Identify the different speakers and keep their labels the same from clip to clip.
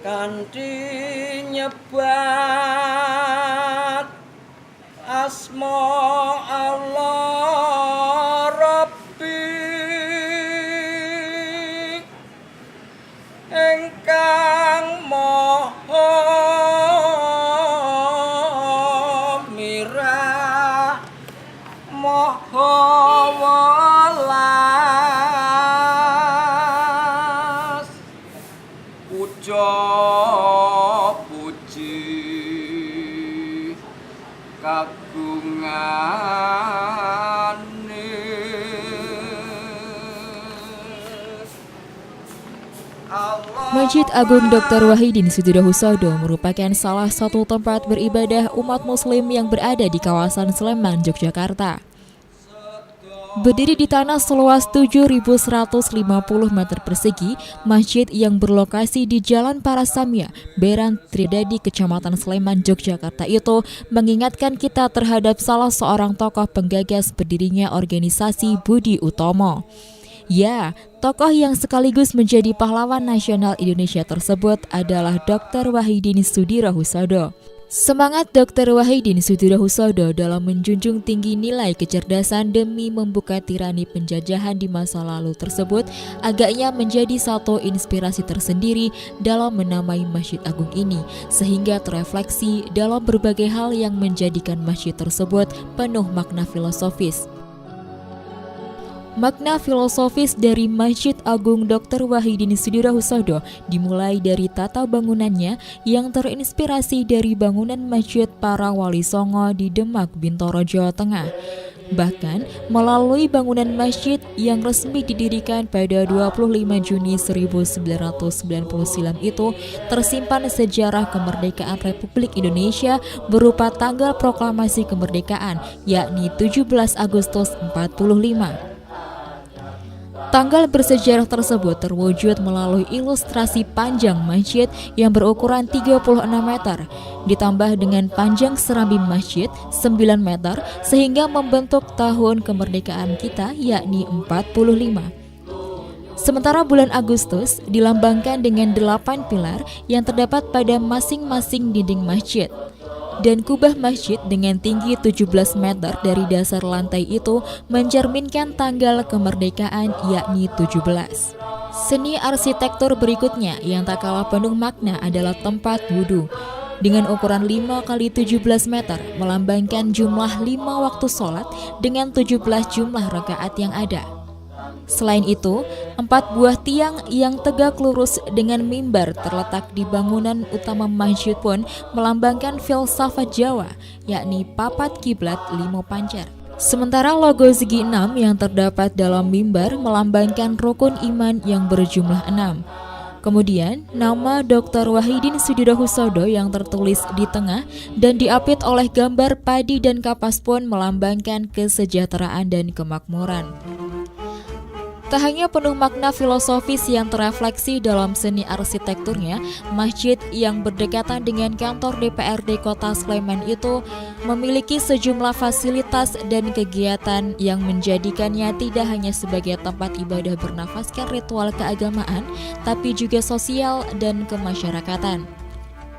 Speaker 1: Kanthi nyebat asma Allah Rabbi ingkang maha mirah maha welas puji kagungane
Speaker 2: Masjid Agung Dr. Wahidin Sudirohusodo merupakan salah satu tempat beribadah umat muslim yang berada di kawasan Sleman, Yogyakarta. Berdiri di tanah seluas 7.150 meter persegi, masjid yang berlokasi di Jalan Parasamya, Beran Tridadi, Kecamatan Sleman, Yogyakarta itu mengingatkan kita terhadap salah seorang tokoh penggagas berdirinya organisasi Budi Utomo. Ya, tokoh yang sekaligus menjadi pahlawan nasional Indonesia tersebut adalah Dr. Wahidin Sudirohusodo. Semangat Dr. Wahidin Sudirohusodo dalam menjunjung tinggi nilai kecerdasan demi membuka tirani penjajahan di masa lalu tersebut agaknya menjadi satu inspirasi tersendiri dalam menamai Masjid Agung ini, sehingga terefleksi dalam berbagai hal yang menjadikan masjid tersebut penuh makna filosofis. Makna filosofis dari Masjid Agung Dr. Wahidin Sudirohusodo dimulai dari tata bangunannya yang terinspirasi dari bangunan masjid para wali songo di Demak, Bintoro, Jawa Tengah. Bahkan melalui bangunan masjid yang resmi didirikan pada 25 Juni 1999 itu tersimpan sejarah kemerdekaan Republik Indonesia berupa tanggal proklamasi kemerdekaan, yakni 17 Agustus 45. Tanggal bersejarah tersebut terwujud melalui ilustrasi panjang masjid yang berukuran 36 meter, ditambah dengan panjang serambi masjid 9 meter sehingga membentuk tahun kemerdekaan kita, yakni 45. Sementara bulan Agustus dilambangkan dengan 8 pilar yang terdapat pada masing-masing dinding masjid. Dan kubah masjid dengan tinggi 17 meter dari dasar lantai itu mencerminkan tanggal kemerdekaan, yakni 17. Seni arsitektur berikutnya yang tak kalah penuh makna adalah tempat wudhu. Dengan ukuran 5 x 17 meter melambangkan jumlah 5 waktu sholat dengan 17 jumlah rakaat yang ada. Selain itu, 4 buah tiang yang tegak lurus dengan mimbar terletak di bangunan utama masjid pun melambangkan filsafat Jawa, yakni papat kiblat limo pancar. Sementara logo segi 6 yang terdapat dalam mimbar melambangkan rukun iman yang berjumlah 6. Kemudian, nama Dr. Wahidin Sudirohusodo yang tertulis di tengah dan diapit oleh gambar padi dan kapas pun melambangkan kesejahteraan dan kemakmuran. Tak hanya penuh makna filosofis yang terefleksi dalam seni arsitekturnya, masjid yang berdekatan dengan kantor DPRD Kota Sleman itu memiliki sejumlah fasilitas dan kegiatan yang menjadikannya tidak hanya sebagai tempat ibadah bernafaskan ritual keagamaan, tapi juga sosial dan kemasyarakatan.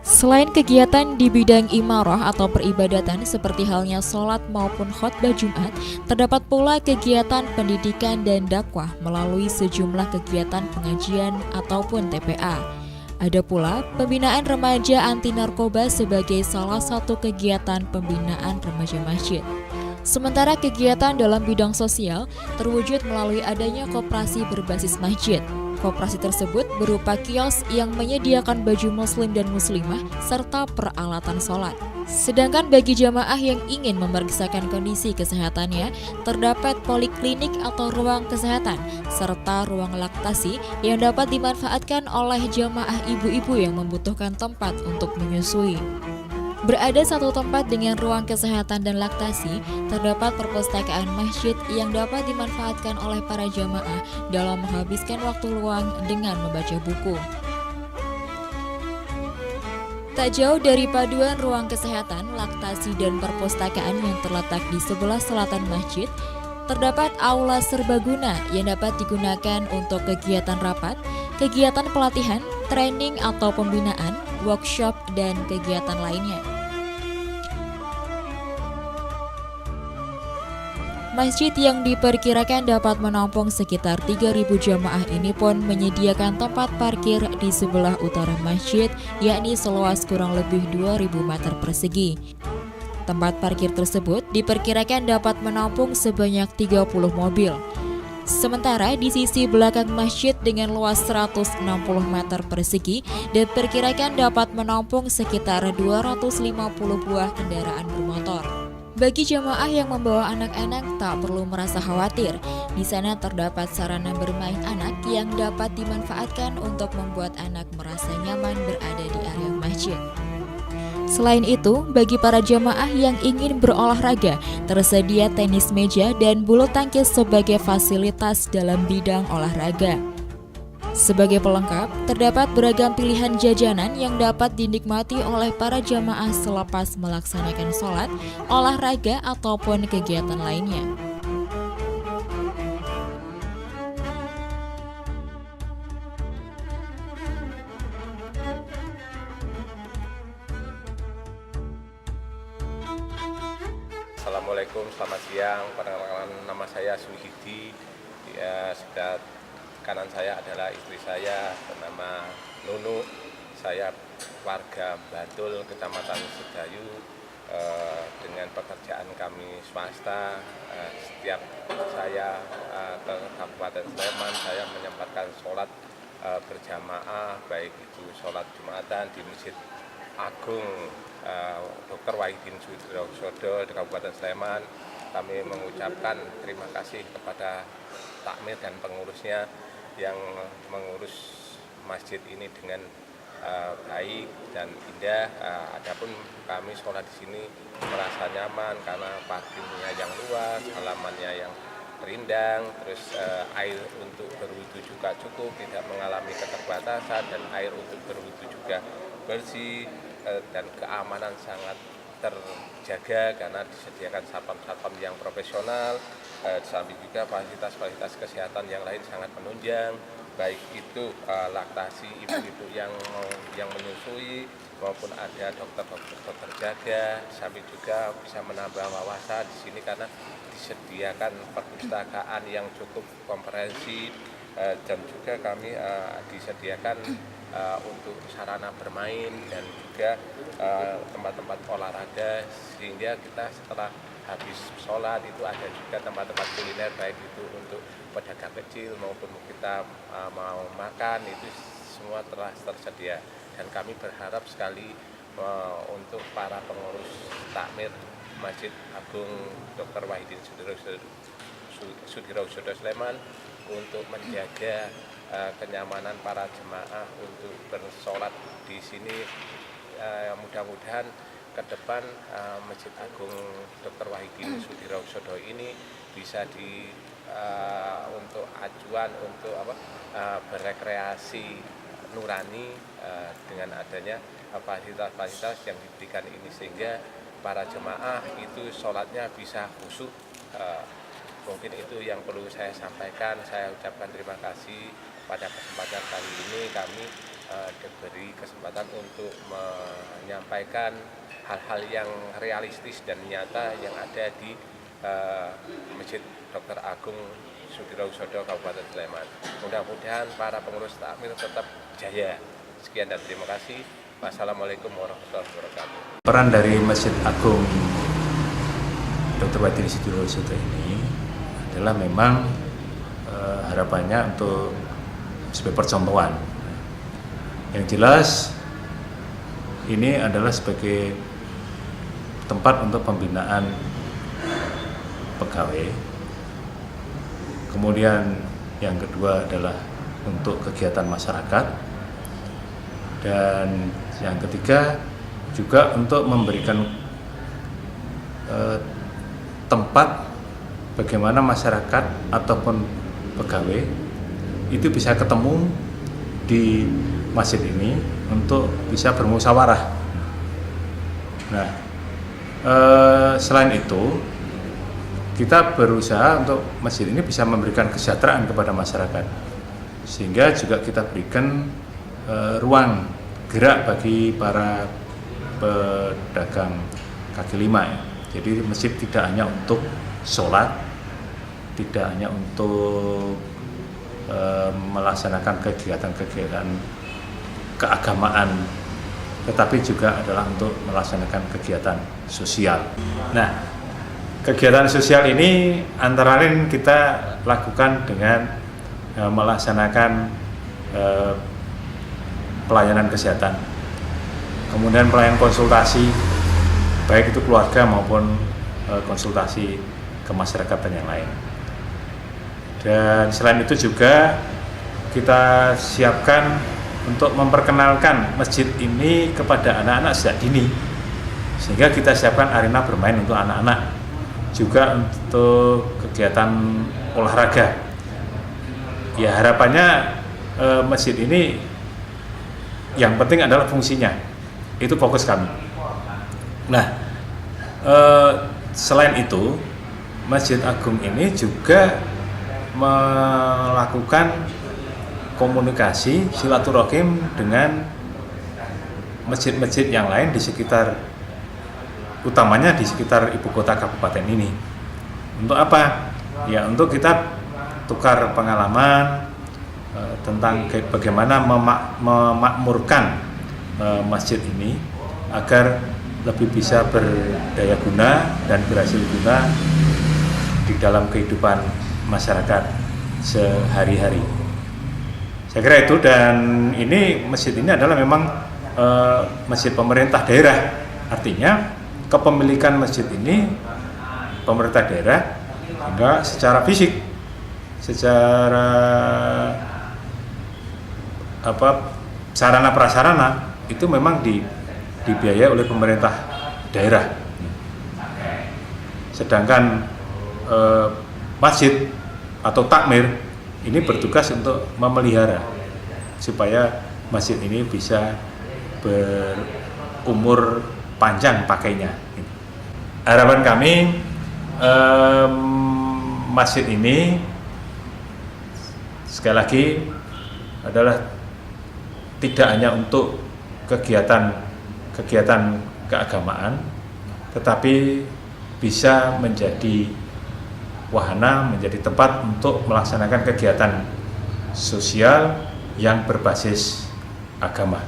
Speaker 2: Selain kegiatan di bidang imarah atau peribadatan seperti halnya sholat maupun khotbah Jumat, terdapat pula kegiatan pendidikan dan dakwah melalui sejumlah kegiatan pengajian ataupun TPA. Ada pula pembinaan remaja anti narkoba sebagai salah satu kegiatan pembinaan remaja masjid. Sementara kegiatan dalam bidang sosial terwujud melalui adanya koperasi berbasis masjid. Koperasi tersebut berupa kios yang menyediakan baju muslim dan muslimah serta peralatan sholat. Sedangkan bagi jamaah yang ingin memeriksakan kondisi kesehatannya, terdapat poliklinik atau ruang kesehatan serta ruang laktasi yang dapat dimanfaatkan oleh jamaah ibu-ibu yang membutuhkan tempat untuk menyusui. Berada satu tempat dengan ruang kesehatan dan laktasi, terdapat perpustakaan masjid yang dapat dimanfaatkan oleh para jamaah dalam menghabiskan waktu luang dengan membaca buku. Tak jauh dari paduan ruang kesehatan, laktasi, dan perpustakaan yang terletak di sebelah selatan masjid, terdapat aula serbaguna yang dapat digunakan untuk kegiatan rapat, kegiatan pelatihan, training atau pembinaan, workshop, dan kegiatan lainnya. Masjid yang diperkirakan dapat menampung sekitar 3.000 jamaah ini pun menyediakan tempat parkir di sebelah utara masjid, yakni seluas kurang lebih 2.000 meter persegi. Tempat parkir tersebut diperkirakan dapat menampung sebanyak 30 mobil. Sementara di sisi belakang masjid dengan luas 160 meter persegi diperkirakan dapat menampung sekitar 250 buah kendaraan bermotor. Bagi jamaah yang membawa anak-anak tak perlu merasa khawatir. Di sana terdapat sarana bermain anak yang dapat dimanfaatkan untuk membuat anak merasa nyaman berada di area masjid. Selain itu, bagi para jamaah yang ingin berolahraga, tersedia tenis meja dan bulu tangkis sebagai fasilitas dalam bidang olahraga. Sebagai pelengkap, terdapat beragam pilihan jajanan yang dapat dinikmati oleh para jamaah selepas melaksanakan sholat, olahraga, ataupun kegiatan lainnya.
Speaker 3: Assalamualaikum, selamat siang. Perkenalkan, nama saya Suhidi. Sebelah kanan saya adalah istri saya bernama Nunu. Saya warga Bantul, Kecamatan Sedayu. Dengan pekerjaan kami swasta, setiap saya ke Kabupaten Sleman, saya menyempatkan sholat berjamaah, baik itu sholat Jumatan di Masjid Agung Dr. Wahidin Sudirohusodo di Kabupaten Sleman. Kami mengucapkan terima kasih kepada takmir dan pengurusnya yang mengurus masjid ini dengan baik dan indah. Adapun kami sholat di sini merasa nyaman karena parkirnya yang luas, halamannya yang rindang, terus air untuk berwudu juga cukup, tidak mengalami keterbatasan, dan air untuk berwudu juga bersih, dan keamanan sangat terjaga karena disediakan satpam-satpam yang profesional. Sambil juga fasilitas-fasilitas kesehatan yang lain sangat menunjang, baik itu laktasi ibu-ibu yang menyusui maupun ada dokter jaga. Sambil juga bisa menambah wawasan di sini karena disediakan perpustakaan yang cukup komprehensif, dan juga kami disediakan untuk sarana bermain dan juga tempat-tempat olahraga, sehingga kita setelah habis sholat itu ada juga tempat-tempat kuliner, baik itu untuk pedagang kecil maupun kita mau makan, itu semua telah tersedia. Dan kami berharap sekali untuk para pengurus takmir Masjid Agung Dr. Wahidin Sudirohusodo Sleman untuk menjaga kenyamanan para jemaah untuk bersolat di sini. Mudah-mudahan ke depan Masjid Agung Dr. Wahidin Sudirohusodo ini bisa untuk acuan untuk berrekreasi nurani dengan adanya fasilitas-fasilitas yang diberikan ini, sehingga para jemaah itu sholatnya bisa khusyuk. Mungkin itu yang perlu saya sampaikan. Saya ucapkan terima kasih pada kesempatan kali ini kami diberi kesempatan untuk menyampaikan hal-hal yang realistis dan nyata yang ada di Masjid Dr. Agung Sudirohusodo Kabupaten Sleman. Mudah-mudahan para pengurus takmir tetap jaya. Sekian dan terima kasih. Wassalamualaikum warahmatullahi wabarakatuh.
Speaker 4: Peran dari Masjid Agung Dr. Wahidin Sudirohusodo ini adalah memang harapannya untuk sebagai percontohan. Yang jelas ini adalah sebagai tempat untuk pembinaan pegawai. Kemudian yang kedua adalah untuk kegiatan masyarakat. Dan yang ketiga juga untuk memberikan tempat bagaimana masyarakat ataupun pegawai itu bisa ketemu di masjid ini untuk bisa bermusyawarah. Nah, selain itu kita berusaha untuk masjid ini bisa memberikan kesejahteraan kepada masyarakat, sehingga juga kita berikan ruang gerak bagi para pedagang kaki lima ya. Jadi masjid tidak hanya untuk sholat, tidak hanya untuk melaksanakan kegiatan-kegiatan keagamaan, tetapi juga adalah untuk melaksanakan kegiatan sosial. Nah, kegiatan sosial ini antara lain kita lakukan dengan melaksanakan pelayanan kesehatan, kemudian pelayanan konsultasi, baik itu keluarga maupun konsultasi kemasyarakatan yang lain. Dan selain itu juga kita siapkan untuk memperkenalkan masjid ini kepada anak-anak sejak dini, sehingga kita siapkan arena bermain untuk anak-anak, juga untuk kegiatan olahraga. Ya, harapannya masjid ini yang penting adalah fungsinya, itu fokus kami. Nah, selain itu Masjid Agung ini juga melakukan komunikasi silaturahim dengan masjid-masjid yang lain di sekitar, utamanya di sekitar ibu kota kabupaten ini. Untuk apa? Ya, untuk kita tukar pengalaman tentang bagaimana memakmurkan masjid ini agar lebih bisa berdaya guna dan berhasil guna di dalam kehidupan masyarakat sehari-hari. Saya kira itu, dan ini masjid ini adalah memang masjid pemerintah daerah. Artinya kepemilikan masjid ini pemerintah daerah, sehingga secara fisik, secara sarana prasarana itu memang dibiayai oleh pemerintah daerah. Sedangkan masjid atau takmir ini bertugas untuk memelihara supaya masjid ini bisa berumur panjang pakainya. Harapan kami masjid ini sekali lagi adalah tidak hanya untuk kegiatan keagamaan, tetapi bisa menjadi wahana, menjadi tempat untuk melaksanakan kegiatan sosial yang berbasis agama.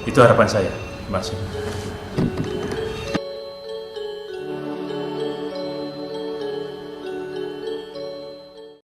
Speaker 4: Itu harapan saya, Mas.